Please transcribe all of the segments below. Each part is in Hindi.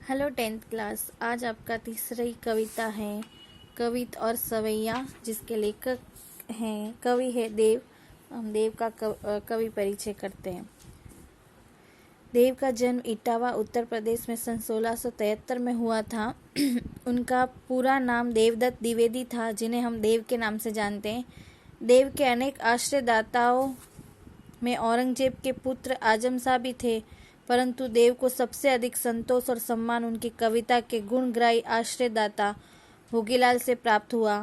Hello 10th class. आज आपका तीसरी कविता है कवित और सवैया, जिसके लेखक हैं कवि है देव। हम देव का कवि परिचय करते हैं। देव का जन्म इटावा उत्तर प्रदेश में सन 1673 में हुआ था। उनका पूरा नाम देवदत्त द्विवेदी था, जिन्हें हम देव के नाम से जानते हैं। देव के अनेक आश्रयदाताओं में औरंगजेब के पुत्र आजम शाह भी थे, परंतु देव को सबसे अधिक संतोष और सम्मान उनकी कविता के गुणग्राही आश्रयदाता भोगीलाल से प्राप्त हुआ।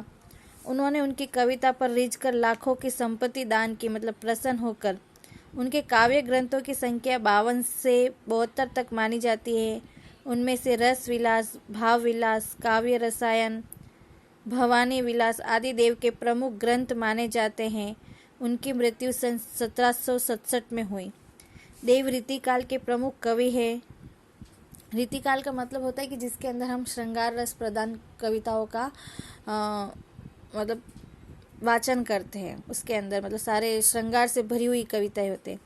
उन्होंने उनकी कविता पर रीझकर लाखों की संपत्ति दान की, मतलब प्रसन्न होकर। उनके काव्य ग्रंथों की संख्या 52 से 72 तक मानी जाती है। उनमें से रस विलास, भाव विलास, काव्य रसायन, भवानी विलास आदि देव के प्रमुख ग्रंथ माने जाते हैं। उनकी मृत्यु सन 1767 में हुई। देव रीतिकाल के प्रमुख कवि है। रीतिकाल का मतलब होता है कि जिसके अंदर हम श्रृंगार रस प्रदान कविताओं का मतलब वाचन करते हैं। उसके अंदर मतलब सारे श्रृंगार से भरी हुई कविताएं होते हैं।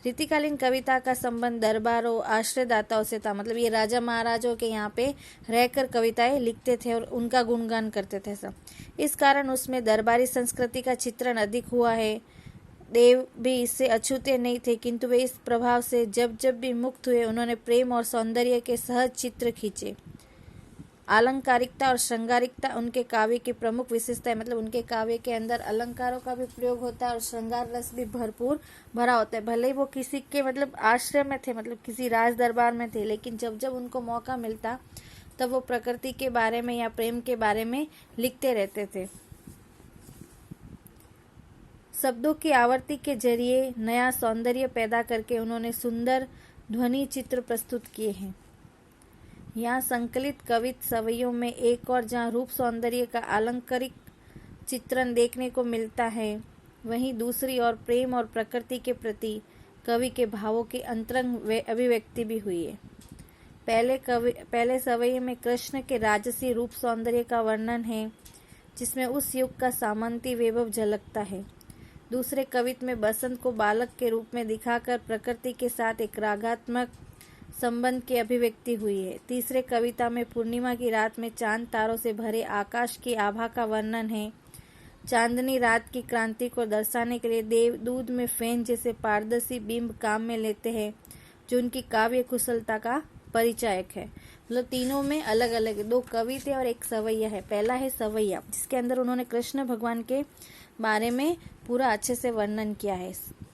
रीतिकालीन कविता का संबंध दरबारों, आश्रयदाताओं से था। मतलब ये राजा महाराजों के यहाँ पे रहकर कविताएं लिखते थे और उनका गुणगान करते थे सब। इस कारण उसमें दरबारी संस्कृति का चित्रण अधिक हुआ है। देव भी इससे अछूते नहीं थे, किंतु वे इस प्रभाव से जब जब भी मुक्त हुए, उन्होंने प्रेम और सौंदर्य के सहज चित्र खींचे। आलंकारिकता और श्रृंगारिकता उनके काव्य की प्रमुख विशेषता है। मतलब उनके काव्य के अंदर अलंकारों का भी प्रयोग होता है और श्रृंगार रस भी भरपूर भरा होता है। भले ही वो किसी के मतलब आश्रय में थे, मतलब किसी राज दरबार में थे, लेकिन जब जब उनको मौका मिलता तब वो प्रकृति के बारे में या प्रेम के बारे में लिखते रहते थे। शब्दों की आवर्ती के जरिए नया सौंदर्य पैदा करके उन्होंने सुंदर ध्वनि चित्र प्रस्तुत किए हैं। यहाँ संकलित कवित सवैयों में एक और जहाँ रूप सौंदर्य का अलंकारिक चित्रण देखने को मिलता है, वहीं दूसरी ओर प्रेम और प्रकृति के प्रति कवि के भावों की अंतरंग अभिव्यक्ति भी हुई है। पहले सवैये में कृष्ण के राजसी रूप सौंदर्य का वर्णन है, जिसमें उस युग का सामंती वैभव झलकता है। दूसरे कवित में बसंत को बालक के रूप में दिखाकर प्रकृति के साथ एक रागात्मक संबंध की अभिव्यक्ति हुई है। तीसरे कविता में पूर्णिमा की रात में चांद तारों से भरे आकाश की आभा का वर्णन है। चांदनी रात की क्रांति को दर्शाने के लिए देव दूध में फेन जैसे पारदर्शी बिंब काम में लेते हैं, जो उनकी काव्य कुशलता का परिचायक है। मतलब तीनों में अलग अलग दो कवि थे और एक सवैया है। पहला है सवैया, जिसके अंदर उन्होंने कृष्ण भगवान के बारे में पूरा अच्छे से वर्णन किया है।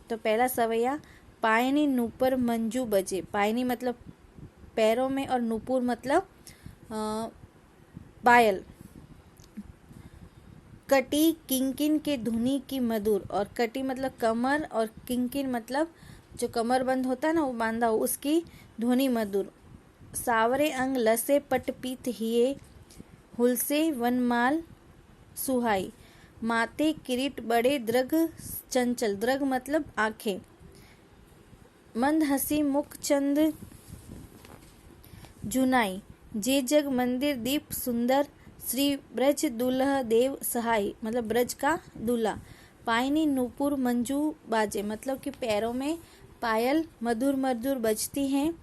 तो पहला सवैया, पायनी नूपुर मंजू बजे। पायनी मतलब पैरों में और नूपुर मतलब पायल। कटी किंकिन के धुनी की मधुर, और कटी मतलब कमर और किंकिन मतलब जो कमर बंद होता है ना, वो बांधा हो, उसकी ध्वनि मधुर। सावरे अंग लसे पटपीत हिये, हुलसे वनमाल सुहाई। माते किरीट बड़े दृग चंचल। दृग मतलब आंखें। मंद हसी मुख चंद जुनाई। जे जग मंदिर दीप सुंदर, श्री ब्रज दुल्ह देव सहाय। मतलब ब्रज का दूल्हा। पायनी नूपुर मंजू बाजे, मतलब कि पैरों में पायल मधुर मधुर बजती हैं।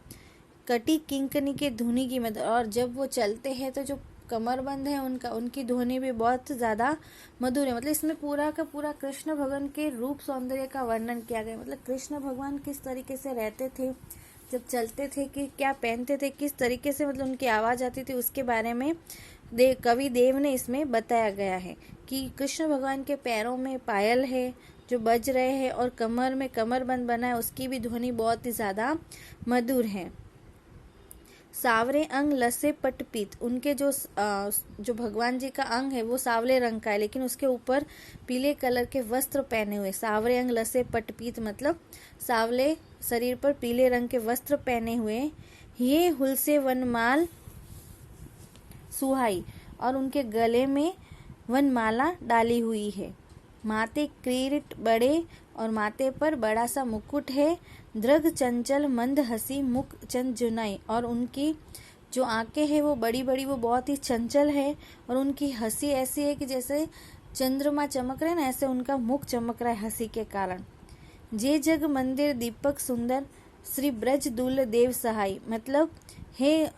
कटी किंकनी के धुनी की मदद, और जब वो चलते हैं तो जो कमरबंद है उनकी ध्वनि भी बहुत ज़्यादा मधुर है। मतलब इसमें पूरा का पूरा कृष्ण भगवान के रूप सौंदर्य का वर्णन किया गया। मतलब कृष्ण भगवान किस तरीके से रहते थे, जब चलते थे कि क्या पहनते थे, किस तरीके से मतलब उनकी आवाज़ आती थी, उसके बारे में कवि देव ने इसमें बताया गया है कि कृष्ण भगवान के पैरों में पायल है जो बज रहे हैं, और कमर में कमरबंद बना है, उसकी भी ध्वनि बहुत ही ज़्यादा मधुर है। सावरे अंग लसे पटपीत। उनके जो भगवान जी का अंग है वो सावले रंग का है, लेकिन उसके ऊपर पीले कलर के वस्त्र पहने हुए। सावरे अंग लसे पटपीत मतलब सावले शरीर पर पीले रंग के वस्त्र पहने हुए। ये हुलसे वनमाल सुहाई, और उनके गले में वनमाला डाली हुई है। माथे किरीट बड़े, और माथे पर बड़ा सा मुकुट है। दृग चंचल मंद हसी मुख चंद जुनाई, और उनकी जो आंखें हैं वो बड़ी बड़ी, वो बहुत ही चंचल है, और उनकी हंसी ऐसी है कि जैसे चंद्रमा चमक रहे ना, ऐसे उनका मुख चमक रहा है हंसी के कारण। जे जग मंदिर दीपक सुंदर, श्री ब्रज दूल देव सहाय, मतलब हे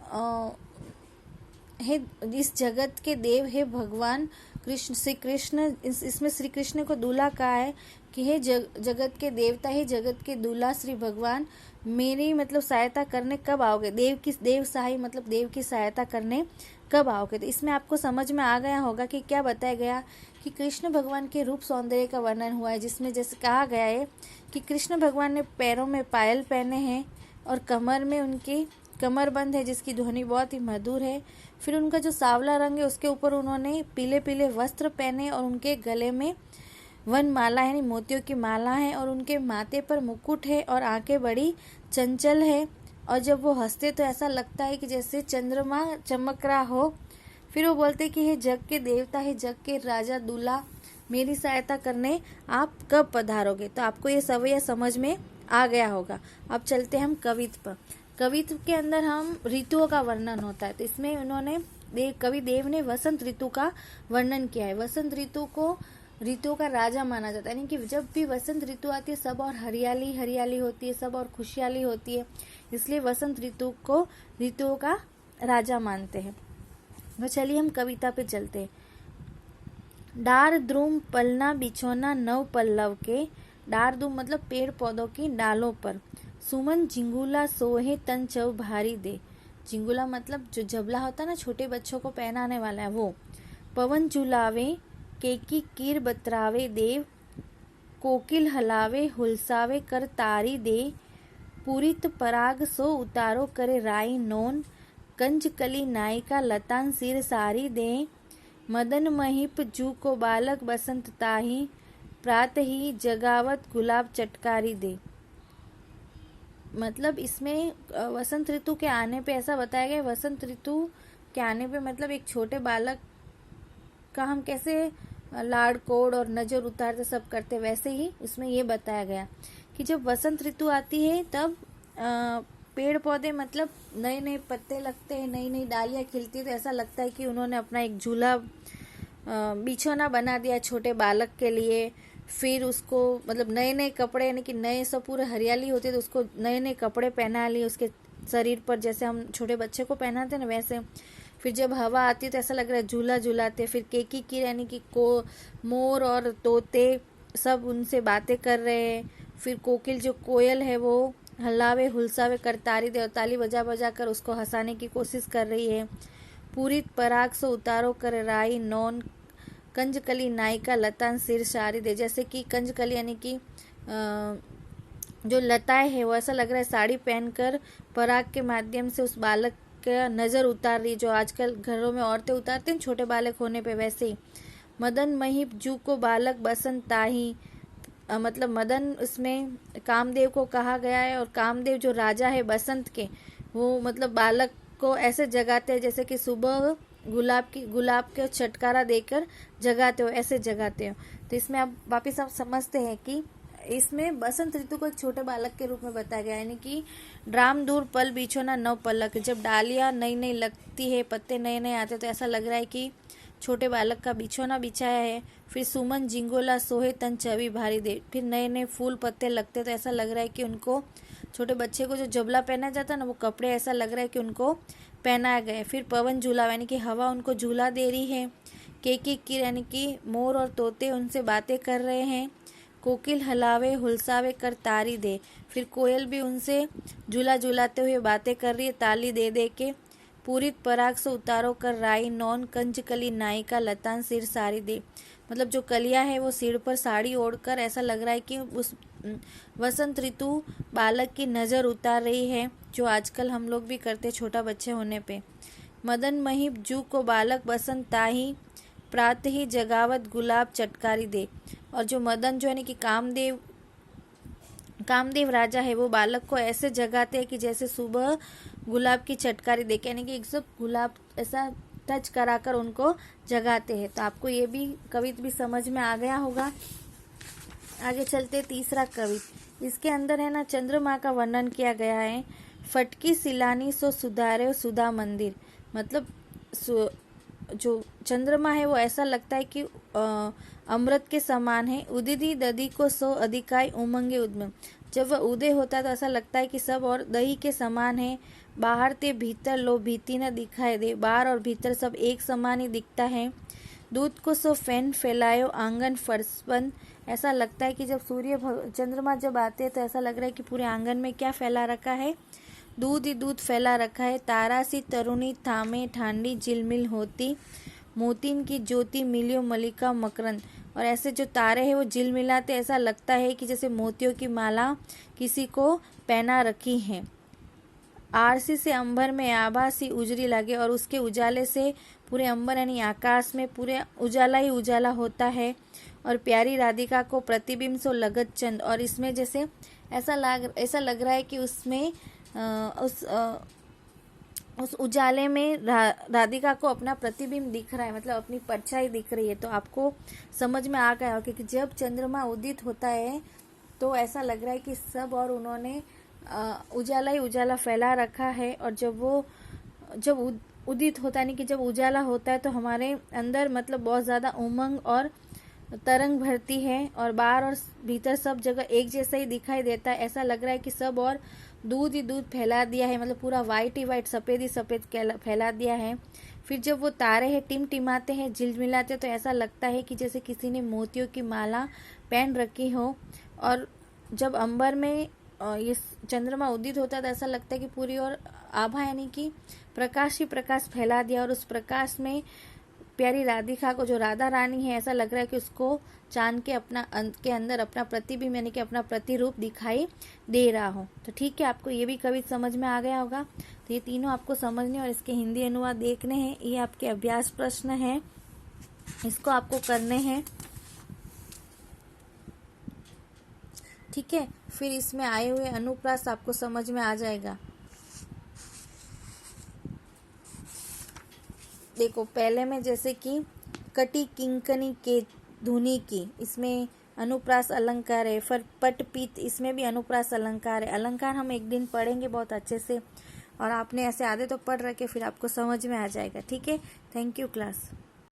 इस जगत के देव, हे भगवान कृष्ण, श्री कृष्ण, इसमें श्री कृष्ण को दूल्हा कहा है कि हे जगत के देवता, हे जगत के दूल्हा श्री भगवान, मेरी मतलब सहायता करने कब आओगे? देव सहाय मतलब देव की सहायता करने कब आओगे? तो इसमें आपको समझ में आ गया होगा कि क्या बताया गया कि कृष्ण भगवान के रूप सौंदर्य का वर्णन हुआ है, जिसमें जैसे कहा गया है कि कृष्ण भगवान ने पैरों में पायल पहने हैं और कमर में उनकी कमरबंद है जिसकी ध्वनि बहुत ही मधुर है। फिर उनका जो सांवला रंग है उसके ऊपर उन्होंने पीले पीले वस्त्र पहने और उनके गले में वनमाला यानी मोतियों की माला है और उनके माथे पर मुकुट है और आंखें बड़ी चंचल है और जब वो हंसते तो ऐसा लगता है कि जैसे चंद्रमा चमक रहा हो। फिर वो बोलते कि हे जग के देवता, हे जग के राजा दूल्हा, मेरी सहायता करने आप कब पधारोगे? तो आपको ये सवैया समझ में आ गया होगा। अब चलते हैं हम कवित्व पर। कवित्व के अंदर हम ऋतुओं का वर्णन होता है, तो इसमें उन्होंने कवि देव ने वसंत ऋतु का वर्णन किया है। वसंत ऋतु को ऋतुओं का राजा माना जाता है, यानी कि जब भी वसंत ऋतु आती है सब और हरियाली हरियाली होती है, सब और खुशहाली होती है, इसलिए वसंत ऋतु को ऋतुओं का राजा मानते हैं। तो चलिए हम कविता पे चलते हैं। डार द्रुम पलना बिछौना नव पल्लव के, डार द्रुम मतलब पेड़ पौधों की डालों पर, सुमन झिंगुला सोहे तन चौ भारी दे, झिंगुला मतलब जो जबला होता है ना छोटे बच्चों को पहनाने वाला है वो, पवन झुलावे केकी कीर बतरावे देव, कोकिल हलावे हुलसावे कर तारी दे, पूरित पराग सो उतारो करे राई नोन, कंज कली नायिका लतान सिर सारी दे, मदन महिप जू को बालक बसंत ताही, प्रात ही जगावत गुलाब चटकारी दे। मतलब इसमें वसंत ऋतु के आने पे ऐसा बताया गया, वसंत ऋतु के आने पे मतलब एक छोटे बालक का हम कैसे लाड़ कोड़ और नजर उतारते सब करते, वैसे ही उसमें ये बताया गया कि जब वसंत ऋतु आती है तब पेड़ पौधे मतलब नए नए पत्ते लगते हैं, नई नई डालियां खिलती है, तो ऐसा लगता है कि उन्होंने अपना एक झूला बिछौना बना दिया छोटे बालक के लिए। फिर उसको मतलब नए नए कपड़े यानी कि नए सब पूरे हरियाली होती है तो उसको नए नए कपड़े पहना लिए उसके शरीर पर, जैसे हम छोटे बच्चे को पहनाते हैं ना वैसे। फिर जब हवा आती है तो ऐसा लग रहा है झूला झूलाते। फिर केकी की यानी कि को मोर और तोते सब उनसे बातें कर रहे हैं। फिर कोकिल जो कोयल है वो हल्लावे हुलसावे कर तारी दे और ताली बजा बजा कर उसको हंसाने की कोशिश कर रही है। पूरी पराग सो उतारो कर राई नौन, कंजकली नायिका लतान सिर सारी दे, जैसे कि कंजकली यानी कि जो लताएं है वो ऐसा लग रहा है साड़ी पहनकर पराग के माध्यम से उस बालक का नजर उतार रही, जो आजकल घरों में औरतें उतारते हैं छोटे बालक होने पे, वैसे ही। मदन महिप जू को बालक बसंत ताही, मतलब मदन इसमें कामदेव को कहा गया है और कामदेव जो राजा है बसंत के, वो मतलब बालक को ऐसे जगाते हैं जैसे कि सुबह गुलाब के छटकारा देकर जगाते हो, ऐसे जगाते हो। तो इसमें आप वापिस आप समझते हैं कि इसमें बसंत ऋतु को एक छोटे बालक के रूप में बताया गया, यानी कि ड्राम दूर पल बिछोना नव पल्लक, जब डालियां नई नई लगती है, पत्ते नए नए आते तो ऐसा लग रहा है कि छोटे बालक का बिछोना बिछाया है। फिर सुमन जिंगोला सोहे तन चवी भारी दे, फिर नए नए फूल पत्ते लगते तो ऐसा लग रहा है कि उनको छोटे बच्चे को जो जबला पहना जाता है ना वो कपड़े ऐसा लग रहा है कि उनको पहनाया गया। फिर पवन झूला यानी कि हवा उनको झूला दे रही है। केकी की यानी कि मोर और तोते उनसे बातें कर रहे हैं। कोकिल हलावे हुलसावे कर तारी दे, फिर कोयल भी उनसे झूला झूलाते हुए बातें कर रही है ताली दे दे के। पूरित पराग से उतारो कर राई नौन, कंज कली नायिका लतान सिर सारी दे, मतलब जो कलिया है वो सिर पर साड़ी ओढ़कर ऐसा लग रहा है कि उस वसंत ऋतु बालक की नज़र उतार रही है, जो आजकल हम लोग भी करते छोटा बच्चे होने पे। मदन महिप जू को बालक बसंत ताही, प्रात ही जगावत गुलाब चटकारी दे, और जो मदन जो यानी कि कामदेव राजा है वो बालक को ऐसे जगाते हैं कि जैसे सुबह गुलाब की चटकारी दे के, यानी कि एक सब गुलाब ऐसा टच कराकर उनको जगाते हैं। तो आपको ये भी कविता भी समझ में आ गया होगा। आगे चलते तीसरा कविता, इसके अंदर है ना चंद्रमा का वर्णन किया गया है। फटकी सिलानी सो सुधारे सुधा मंदिर, मतलब जो चंद्रमा है वो ऐसा लगता है कि अमृत के समान है। उदिदी ददी को सो अधिकाई उमंगे उद्म, जब वह उदय होता है तो ऐसा लगता है कि सब और दही के समान है। बाहर ते भीतर लो भीति न दिखाई दे, बाहर और भीतर सब एक समान ही दिखता है। दूध को सो फैन फैलायो आंगन फर्शबंद, ऐसा लगता है कि जब चंद्रमा जब आते हैं तो ऐसा लग रहा है कि पूरे आंगन में क्या फैला रखा है, दूध ही दूध फैला रखा है। तारा सी तरुणी थामे ठांडी झिलमिल होती, मोतीन की ज्योति मिलियो मलिका मकरंद, और ऐसे जो तारे हैं वो झिलमिलाते, ऐसा लगता है कि जैसे मोतियों की माला किसी को पहना रखी है। आरसी से अंबर में आभा सी उजरी लगे, और उसके उजाले से पूरे अंबर यानी आकाश में पूरे उजाला ही उजाला होता है। और प्यारी राधिका को प्रतिबिंब सो लगत चंद, और इसमें जैसे ऐसा लग रहा है कि उसमें उस उजाले में राधिका को अपना प्रतिबिंब दिख रहा है, मतलब अपनी परछाई दिख रही है। तो आपको समझ में आ गया होगा कि जब चंद्रमा उदित होता है तो ऐसा लग रहा है कि सब और उन्होंने उजाला ही उजाला फैला रखा है। और जब उदित होता है यानी कि जब उजाला होता है तो हमारे अंदर मतलब बहुत ज़्यादा उमंग और तरंग भरती है, और बाहर और भीतर सब जगह एक जैसा ही दिखाई देता है। ऐसा लग रहा है कि सब और दूध ही दूध फैला दिया है, मतलब पूरा वाइट ही वाइट, सफ़ेद ही सफ़ेद फैला दिया है। फिर जब वो तारे हैं टिमटिमाते हैं, झिलमिलाते, तो ऐसा लगता है कि जैसे किसी ने मोतियों की माला पहन रखी हो। और जब अंबर में ये चंद्रमा उदित होता है तो ऐसा लगता है कि पूरी ओर आभा यानी कि प्रकाश ही प्रकाश फैला दिया, और उस प्रकाश में प्यारी राधिका को, जो राधा रानी है, ऐसा लग रहा है कि उसको चांद के अंदर अपना प्रतिबिंब यानी कि अपना प्रतिरूप दिखाई दे रहा हो। तो ठीक है, आपको ये भी कवि समझ में आ गया होगा। तो ये तीनों आपको समझने और इसके हिंदी अनुवाद देखने हैं। ये आपके अभ्यास प्रश्न हैं, इसको आपको करने हैं। ठीक है, फिर इसमें आए हुए अनुप्रास आपको समझ में आ जाएगा। देखो, पहले में जैसे कि कटी किंकनी के धुनी की, इसमें अनुप्रास अलंकार है। फिर पट पीत, इसमें भी अनुप्रास अलंकार है। अलंकार हम एक दिन पढ़ेंगे बहुत अच्छे से, और आपने ऐसे आधे तो पढ़ रखे, फिर आपको समझ में आ जाएगा। ठीक है, थैंक यू क्लास।